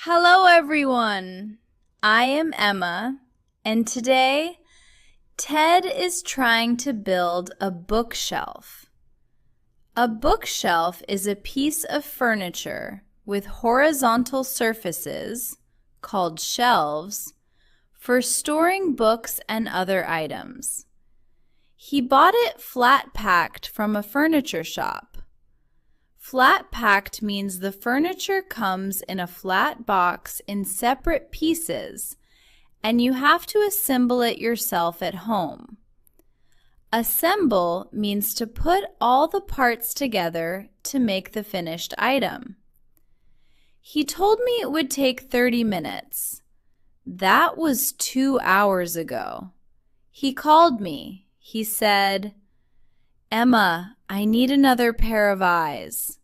Hello, everyone. I am Emma, and today Ted is trying to build a bookshelf. A bookshelf is a piece of furniture with horizontal surfaces, called shelves, for storing books and other items. He bought it flat-packed from a furniture shop. Flat-packed means the furniture comes in a flat box in separate pieces, and you have to assemble it yourself at home. Assemble means to put all the parts together to make the finished item. He told me it would take 30 minutes. That was 2 hours ago. He called me. He said, "Emma, I need another pair of eyes."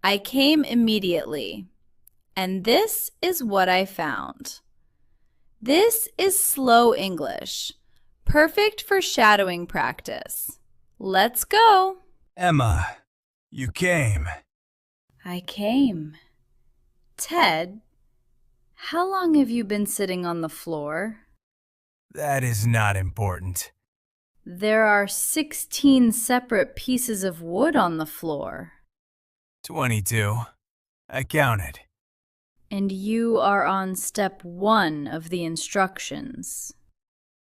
I came immediately, and this is what I found. This is slow English, perfect for shadowing practice. Let's go. Emma, you came. I came. Ted, how long have you been sitting on the floor? That is not important. There are 16 separate pieces of wood on the floor. 22. I counted. And you are on step 1 of the instructions.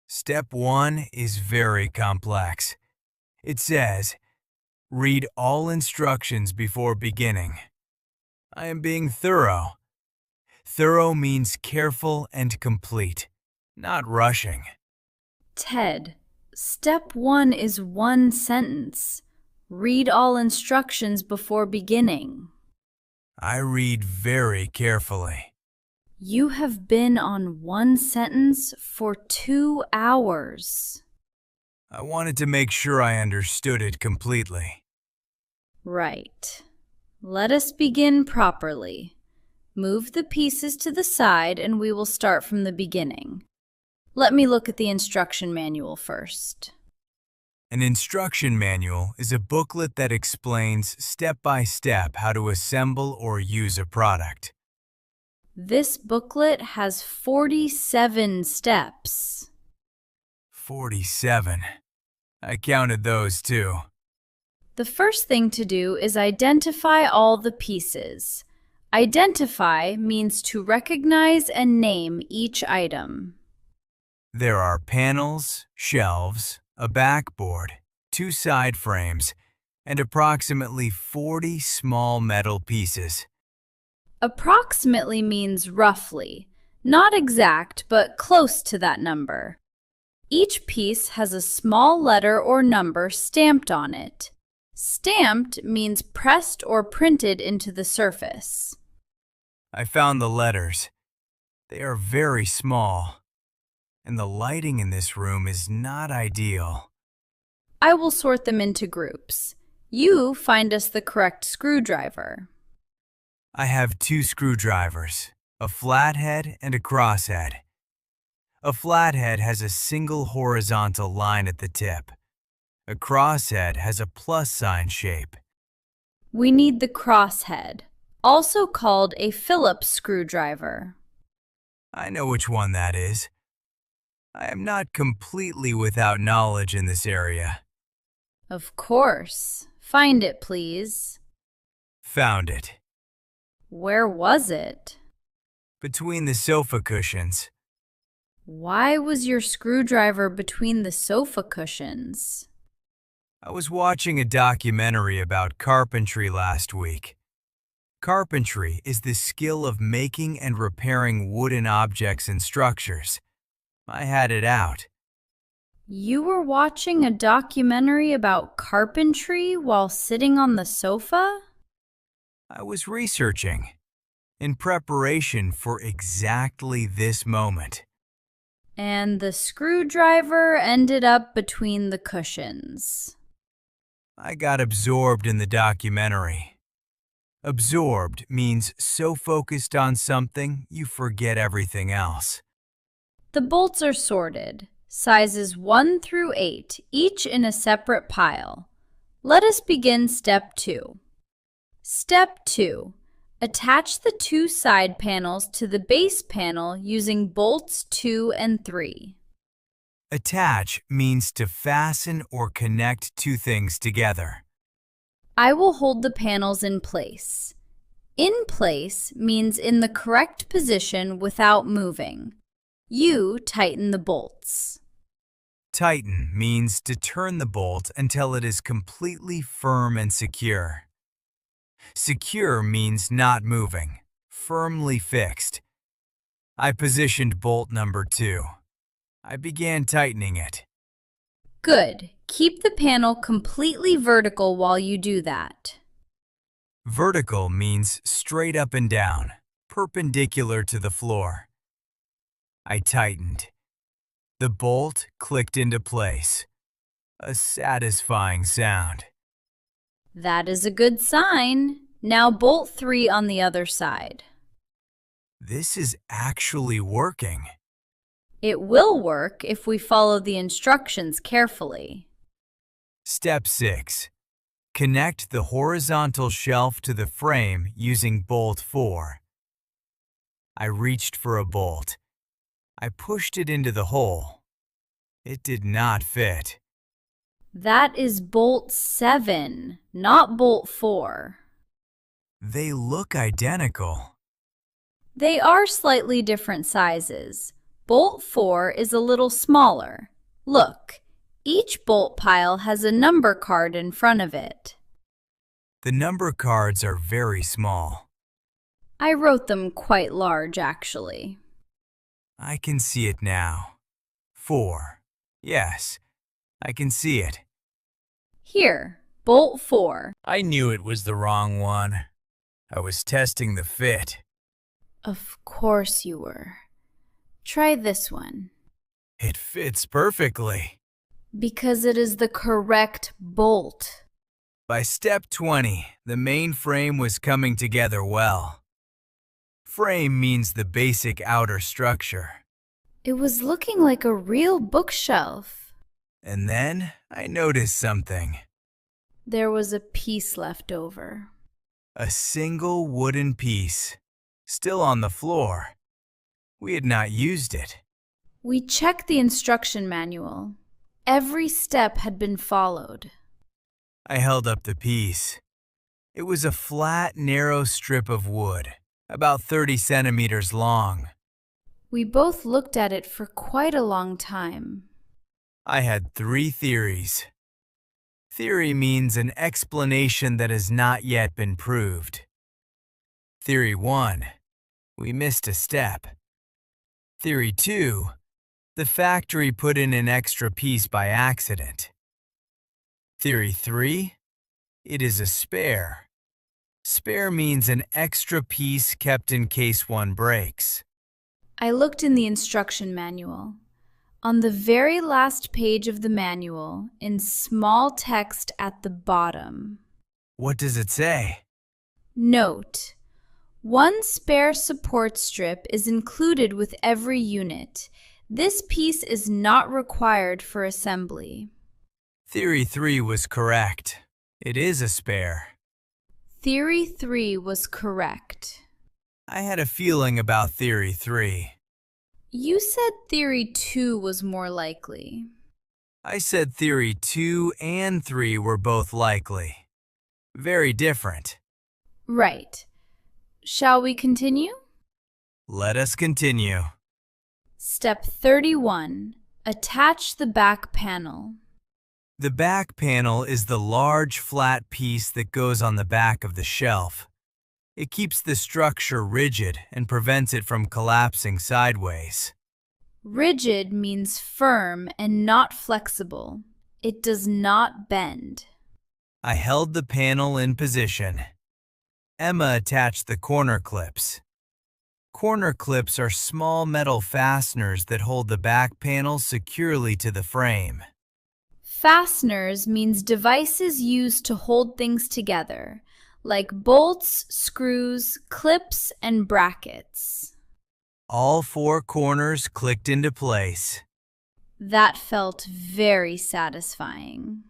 Step 1 is very complex. It says, read all instructions before beginning. I am being thorough. Thorough means careful and complete, not rushing. Ted, step 1 is one sentence. Read all instructions before beginning. I read very carefully. You have been on one sentence for 2 hours. I wanted to make sure I understood it completely. Right. Let us begin properly. Move the pieces to the side and we will start from the beginning. Let me look at the instruction manual first. An instruction manual is a booklet that explains step by step how to assemble or use a product. This booklet has 47 steps. 47. I counted those too. The first thing to do is identify all the pieces. Identify means to recognize and name each item. There are panels, shelves, a backboard, 2 side frames, and approximately 40 small metal pieces. Approximately means roughly, not exact, but close to that number. Each piece has a small letter or number stamped on it. Stamped means pressed or printed into the surface. I found the letters. They are very small, and the lighting in this room is not ideal. I will sort them into groups. You find us the correct screwdriver. I have 2 screwdrivers, a flathead and a crosshead. A flathead has a single horizontal line at the tip. A crosshead has a plus sign shape. We need the crosshead, also called a Phillips screwdriver. I know which one that is. I am not completely without knowledge in this area. Of course. Find it, please. Found it. Where was it? Between the sofa cushions. Why was your screwdriver between the sofa cushions? I was watching a documentary about carpentry last week. Carpentry is the skill of making and repairing wooden objects and structures. I had it out. You were watching a documentary about carpentry while sitting on the sofa? I was researching in preparation for exactly this moment. And the screwdriver ended up between the cushions. I got absorbed in the documentary. Absorbed means so focused on something you forget everything else. The bolts are sorted, sizes 1 through 8, each in a separate pile. Let us begin step 2. Step 2. Attach the two side panels to the base panel using bolts 2 and 3. Attach means to fasten or connect two things together. I will hold the panels in place. In place means in the correct position without moving. You tighten the bolts. Tighten means to turn the bolt until it is completely firm and secure. Secure means not moving, firmly fixed. I positioned bolt number 2. I began tightening it. Good. Keep the panel completely vertical while you do that. Vertical means straight up and down, perpendicular to the floor. I tightened. The bolt clicked into place. A satisfying sound. That is a good sign. Now bolt 3 on the other side. This is actually working. It will work if we follow the instructions carefully. Step 6. Connect the horizontal shelf to the frame using bolt 4. I reached for a bolt. I pushed it into the hole. It did not fit. That is bolt 7, not bolt 4. They look identical. They are slightly different sizes. Bolt 4 is a little smaller. Look, each bolt pile has a number card in front of it. The number cards are very small. I wrote them quite large, actually. I can see it now. 4. Yes, I can see it. Here, bolt 4. I knew it was the wrong one. I was testing the fit. Of course you were. Try this one. It fits perfectly. Because it is the correct bolt. By step 20, the main frame was coming together well. Frame means the basic outer structure. It was looking like a real bookshelf. And then I noticed something. There was a piece left over. A single wooden piece, still on the floor. We had not used it. We checked the instruction manual. Every step had been followed. I held up the piece. It was a flat, narrow strip of wood, about 30 centimeters long. We both looked at it for quite a long time. I had 3 theories. Theory means an explanation that has not yet been proved. Theory 1, we missed a step. Theory 2, the factory put in an extra piece by accident. Theory 3, it is a spare. Spare means an extra piece kept in case one breaks. I looked in the instruction manual. On the very last page of the manual, in small text at the bottom. What does it say? Note: one spare support strip is included with every unit. This piece is not required for assembly. Theory 3 was correct. It is a spare. Theory 3 was correct. I had a feeling about Theory 3. You said Theory 2 was more likely. I said Theory 2 and 3 were both likely. Very different. Right. Shall we continue? Let us continue. Step 31. Attach the back panel. The back panel is the large flat piece that goes on the back of the shelf. It keeps the structure rigid and prevents it from collapsing sideways. Rigid means firm and not flexible. It does not bend. I held the panel in position. Emma attached the corner clips. Corner clips are small metal fasteners that hold the back panel securely to the frame. Fasteners means devices used to hold things together, like bolts, screws, clips, and brackets. All 4 corners clicked into place. That felt very satisfying.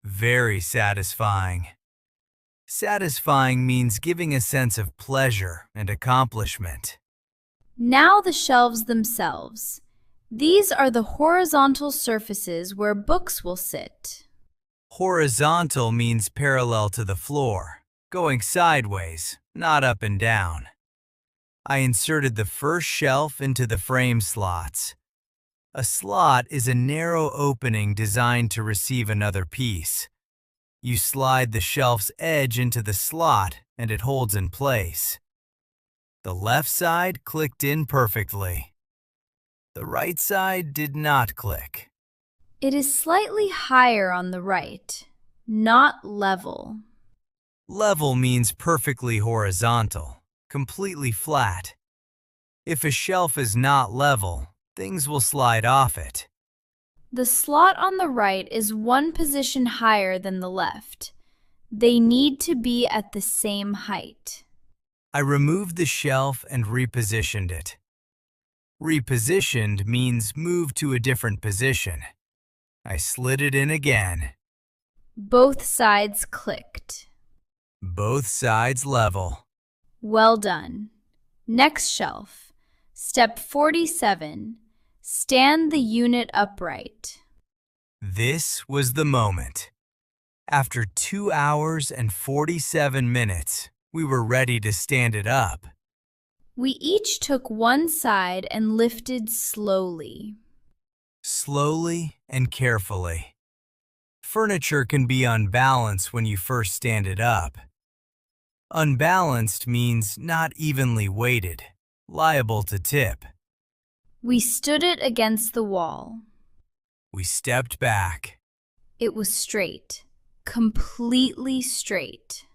Very satisfying. Satisfying means giving a sense of pleasure and accomplishment. Now the shelves themselves. These are the horizontal surfaces where books will sit. Horizontal means parallel to the floor, going sideways, not up and down. I inserted the first shelf into the frame slots. A slot is a narrow opening designed to receive another piece. You slide the shelf's edge into the slot and it holds in place. The left side clicked in perfectly. The right side did not click. It is slightly higher on the right, not level. Level means perfectly horizontal, completely flat. If a shelf is not level, things will slide off it. The slot on the right is one position higher than the left. They need to be at the same height. I removed the shelf and repositioned it. Repositioned means move to a different position. I slid it in again. Both sides clicked. Both sides level. Well done. Next shelf. Step 47. Stand the unit upright. This was the moment. After 2 hours and 47 minutes, we were ready to stand it up. We each took one side and lifted slowly. Slowly and carefully. Furniture can be unbalanced when you first stand it up. Unbalanced means not evenly weighted, liable to tip. We stood it against the wall. We stepped back. It was straight, completely straight.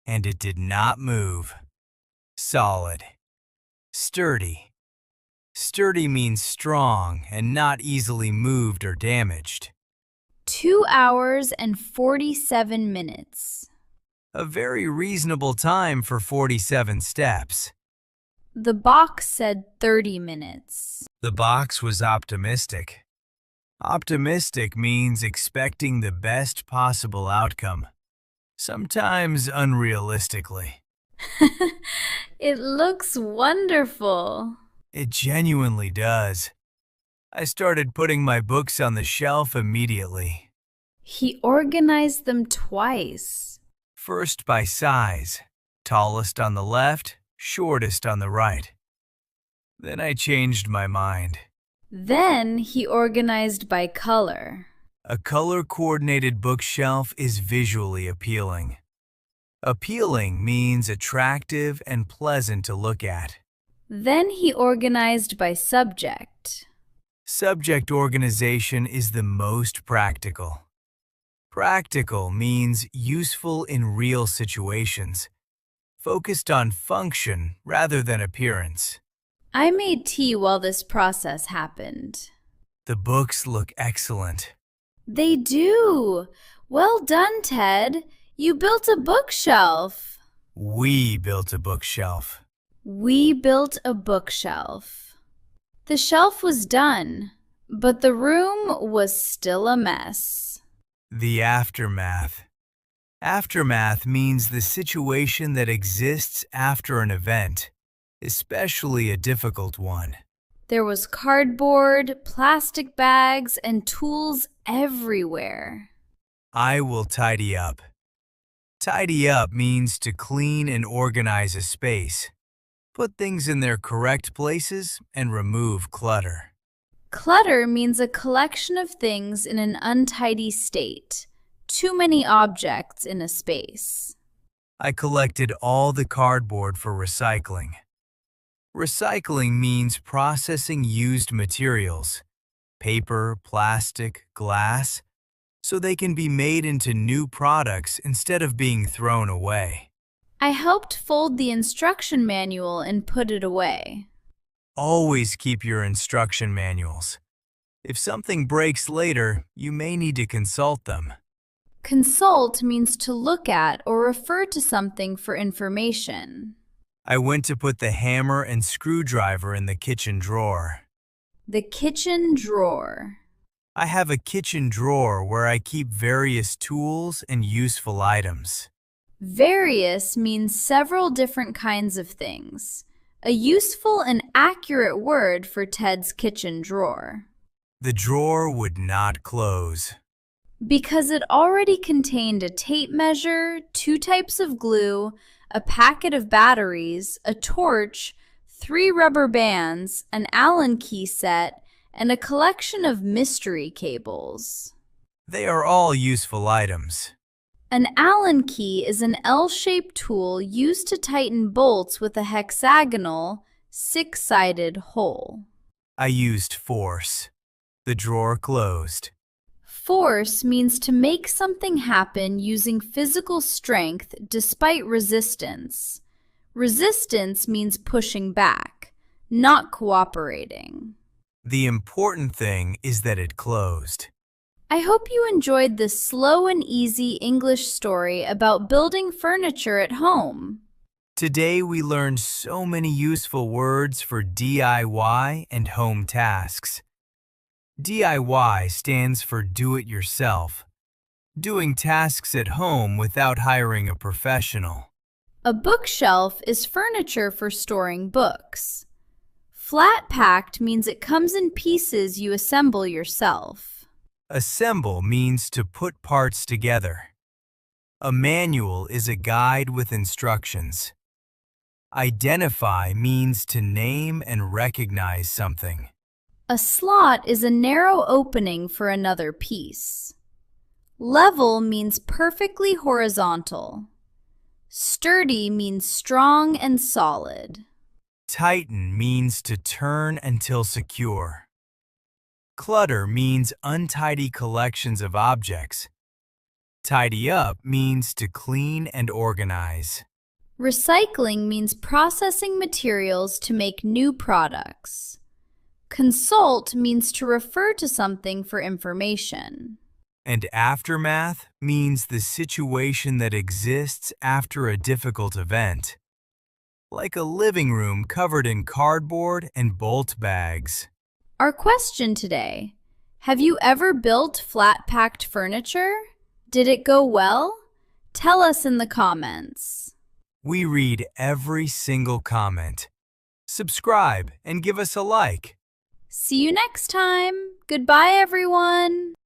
And it did not move. Solid. Sturdy. Sturdy means strong and not easily moved or damaged. 2 hours and 47 minutes. A very reasonable time for 47 steps. The box said 30 minutes. The box was optimistic. Optimistic means expecting the best possible outcome, sometimes unrealistically. It looks wonderful. It genuinely does. I started putting my books on the shelf immediately. He organized them twice. First by size, tallest on the left, shortest on the right. Then I changed my mind. Then he organized by color. A color-coordinated bookshelf is visually appealing. Appealing means attractive and pleasant to look at. Then he organized by subject. Subject organization is the most practical. Practical means useful in real situations, focused on function rather than appearance. I made tea while this process happened. The books look excellent. They do. Well done, Ted. You built a bookshelf. We built a bookshelf. We built a bookshelf. The shelf was done, but the room was still a mess. The aftermath. Aftermath means the situation that exists after an event, especially a difficult one. There was cardboard, plastic bags, and tools everywhere. I will tidy up. Tidy up means to clean and organize a space. Put things in their correct places and remove clutter. Clutter means a collection of things in an untidy state. Too many objects in a space. I collected all the cardboard for recycling. Recycling means processing used materials, paper, plastic, glass, so they can be made into new products instead of being thrown away. I helped fold the instruction manual and put it away. Always keep your instruction manuals. If something breaks later, you may need to consult them. Consult means to look at or refer to something for information. I went to put the hammer and screwdriver in the kitchen drawer. The kitchen drawer. I have a kitchen drawer where I keep various tools and useful items. Various means several different kinds of things, a useful and accurate word for Ted's kitchen drawer. The drawer would not close. Because it already contained a tape measure, 2 types of glue, a packet of batteries, a torch, 3 rubber bands, an Allen key set, and a collection of mystery cables. They are all useful items. An Allen key is an L-shaped tool used to tighten bolts with a hexagonal, 6-sided hole. I used force. The drawer closed. Force means to make something happen using physical strength despite resistance. Resistance means pushing back, not cooperating. The important thing is that it closed. I hope you enjoyed this slow and easy English story about building furniture at home. Today we learned so many useful words for DIY and home tasks. DIY stands for do-it-yourself, doing tasks at home without hiring a professional. A bookshelf is furniture for storing books. Flat packed means it comes in pieces you assemble yourself. Assemble means to put parts together. A manual is a guide with instructions. Identify means to name and recognize something. A slot is a narrow opening for another piece. Level means perfectly horizontal. Sturdy means strong and solid. Tighten means to turn until secure. Clutter means untidy collections of objects. Tidy up means to clean and organize. Recycling means processing materials to make new products. Consult means to refer to something for information. And aftermath means the situation that exists after a difficult event, like a living room covered in cardboard and bolt bags. Our question today: have you ever built flat-packed furniture? Did it go well? Tell us in the comments. We read every single comment. Subscribe and give us a like. See you next time. Goodbye, everyone.